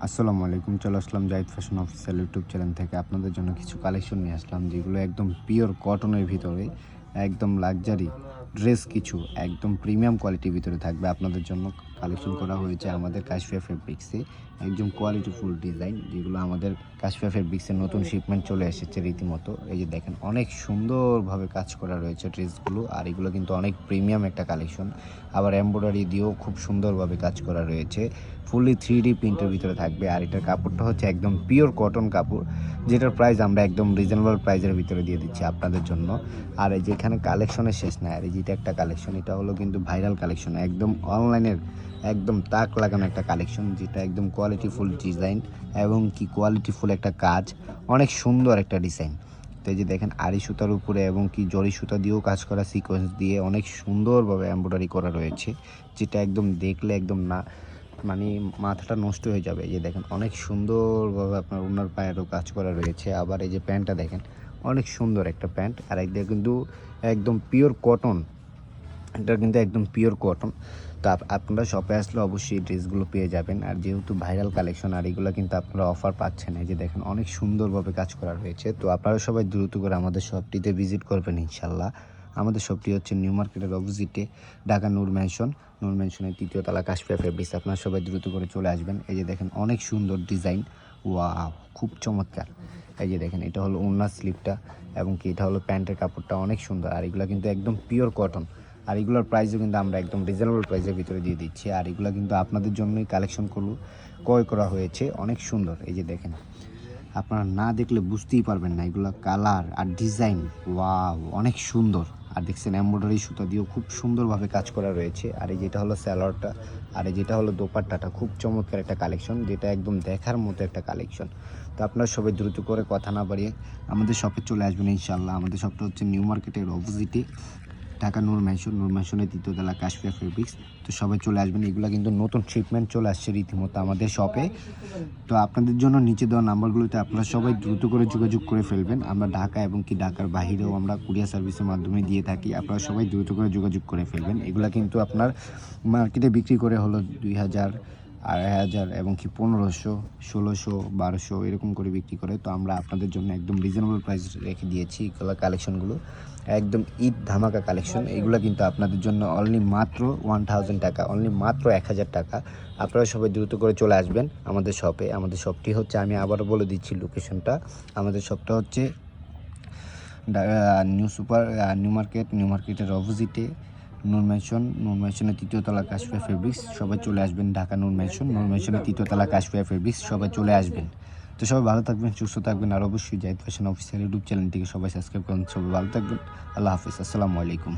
আসসালামু আলাইকুম। চলে আসলাম Zahid fashion official YouTube channel থেকে আপনাদের জন্য কিছু কালেকশন নিয়ে আসলাম, যেগুলো একদম পিওর কটনের ভিতরে, একদম লাক্সারি ড্রেস, কিছু একদম প্রিমিয়াম কোয়ালিটির ভিতরে থাকবে। আপনাদের জন্য কালেকশন করা হয়েছে আমাদের কাশফিয়া ফেব্রিক্সে, একদম কোয়ালিটিফুল ডিজাইন, যেগুলো আমাদের কাশফিয়া ফেব্রিক্সের নতুন শিপমেন্ট চলে এসেছে রীতিমতো। এই যে দেখেন, অনেক সুন্দরভাবে কাজ করা রয়েছে ড্রেসগুলো, আর এগুলো কিন্তু অনেক প্রিমিয়াম একটা কালেকশন। আবার এমব্রয়ডারি দিয়েও খুব সুন্দরভাবে কাজ করা রয়েছে, ফুললি 3D প্রিন্টের ভিতরে থাকবে। আর এটার কাপড়টা হচ্ছে একদম পিওর কটন কাপড়, যেটার প্রাইস আমরা একদম রিজনেবল প্রাইসের ভিতরে দিয়ে দিচ্ছি আপনাদের জন্য। আর এই যে এখানে কালেকশনের শেষ নাই, আর এই যেটা একটা কালেকশন, এটা হলো কিন্তু ভাইরাল কালেকশন, একদম অনলাইনের একদম তাক লাগানো একটা কালেকশন, যেটা একদম কোয়ালিটিফুল ডিজাইন এবং কি কোয়ালিটিফুল একটা কাজ, অনেক সুন্দর একটা ডিজাইন। তো এই যে দেখেন, আড়ি সুতার উপরে এবং কি জরি সুতা দিয়েও কাজ করা, সিকোয়েন্স দিয়ে অনেক সুন্দরভাবে এমব্রয়ডারি করা রয়েছে, যেটা একদম দেখলে একদম না মানে মাথাটা নষ্ট হয়ে যাবে। এই যে দেখেন, অনেক সুন্দরভাবে আপনার ওনার পায়েরও কাজ করা রয়েছে। আবার এই যে প্যান্টটা দেখেন, অনেক সুন্দর একটা প্যান্ট, আর একদিকে কিন্তু একদম পিওর কটন, এটা কিন্তু একদম পিওর কটন। তো আপনারা শপে আসলে অবশ্যই এই ড্রেসগুলো পেয়ে যাবেন। আর যেহেতু ভাইরাল কালেকশন, আর এগুলো কিন্তু আপনারা অফার পাচ্ছেন। এই যে দেখেন, অনেক সুন্দরভাবে কাজ করা রয়েছে। তো আপনারা সবাই দ্রুত করে আমাদের শপটিতে ভিজিট করবেন ইনশাল্লাহ। আমাদের শপটি হচ্ছে নিউ মার্কেটের অপোজিটে, ঢাকা নূর ম্যানশন, নূর ম্যানশনের 3য় তলা, কাশফিয়া ফেব্রিক্স। আপনারা সবাই দ্রুত করে চলে আসবেন। এই যে দেখেন, অনেক সুন্দর ডিজাইন, ওয়াও, খুব চমৎকার। এই যে দেখেন, এটা হলো ওড়নার স্লিপটা এবং কি এটা হলো প্যান্টের কাপড়টা, অনেক সুন্দর। আর এগুলো কিন্তু একদম পিওর কটন, আর এগুলোর প্রাইসও কিন্তু আমরা একদম রিজনেবল প্রাইসের ভিতরে দিয়ে দিচ্ছি। আর এগুলো কিন্তু আপনাদের জন্যই কালেকশন ক্রয় করা হয়েছে, অনেক সুন্দর। এই যে দেখেন, আপনারা না দেখলে বুঝতেই পারবেন না, এগুলো কালার আর ডিজাইন, ওয়াও, অনেক সুন্দর। আর দেখছেন, এমব্রয়ডারি সুতা দিয়েও খুব সুন্দরভাবে কাজ করা রয়েছে। আর এই যেটা হলো স্যালোয়ারটা, আর এই যেটা হলো দোপাট্টাটা, খুব চমৎকার একটা কালেকশন, যেটা একদম দেখার মতো একটা কালেকশন। তো আপনারা সবাই দ্রুত করে কথা না বাড়িয়ে আমাদের শপে চলে আসবেন ইনশাল্লাহ। আমাদের শপটা হচ্ছে নিউ মার্কেটের অপোজিটে, ঢাকা নূর ম্যানশন, নূর ম্যানশনের 3য় তলা, কাশফিয়া ফেব্রিক্স। তো সবাই চলে আসবেন, এগুলো কিন্তু নতুন শিপমেন্ট চলে আসছে রীতিমতো আমাদের শপে। তো আপনাদের জন্য নিচে দেওয়া নাম্বারগুলোতে আপনারা সবাই দ্রুত করে যোগাযোগ করে ফেলবেন। আমরা ঢাকা এবং কি ঢাকার বাহিরেও আমরা কুরিয়ার সার্ভিসের মাধ্যমে দিয়ে থাকি। আপনারা সবাই দ্রুত করে যোগাযোগ করে ফেলবেন। এগুলো কিন্তু আপনার মার্কেটে বিক্রি করে হলো 2000, 2500 এবং কি 1500, 1600, 1200 এরকম করে বিক্রি করে। তো আমরা আপনাদের জন্য একদম রিজনেবল প্রাইস রেখে দিয়েছি এগুলো কালেকশনগুলো, একদম ঈদ ধামাকা কালেকশন। এগুলো কিন্তু আপনাদের জন্য অনলি মাত্র 1000 টাকা, অনলি মাত্র 1000 টাকা। আপনারা সবাই দ্রুত করে চলে আসবেন আমাদের শপে। আমাদের শপটি হচ্ছে, আমি আবারও বলে দিচ্ছি লোকেশনটা, আমাদের শপটা হচ্ছে নিউ মার্কেটের অপোজিটে, নূর ম্যানশন, নূর ম্যানশনের 3য় তলা, কাশফিয়া ফেব্রিক্স। সবাই চলে আসবেন, ঢাকা নূর ম্যানশন, নূর ম্যানশনের 3য় তলা, কাশফিয়া ফেব্রিক্স। সবাই চলে আসবেন। তো সবাই ভালো থাকবেন, সুস্থ থাকবেন, আর অবশ্যই জাহিদ ফ্যাশন অফিসিয়াল ইউটিউব চ্যানেলটিকে সবাই সাবস্ক্রাইব করুন। সবাই ভালো থাকবেন, আল্লাহ হাফিজ, আসসালামু আলাইকুম।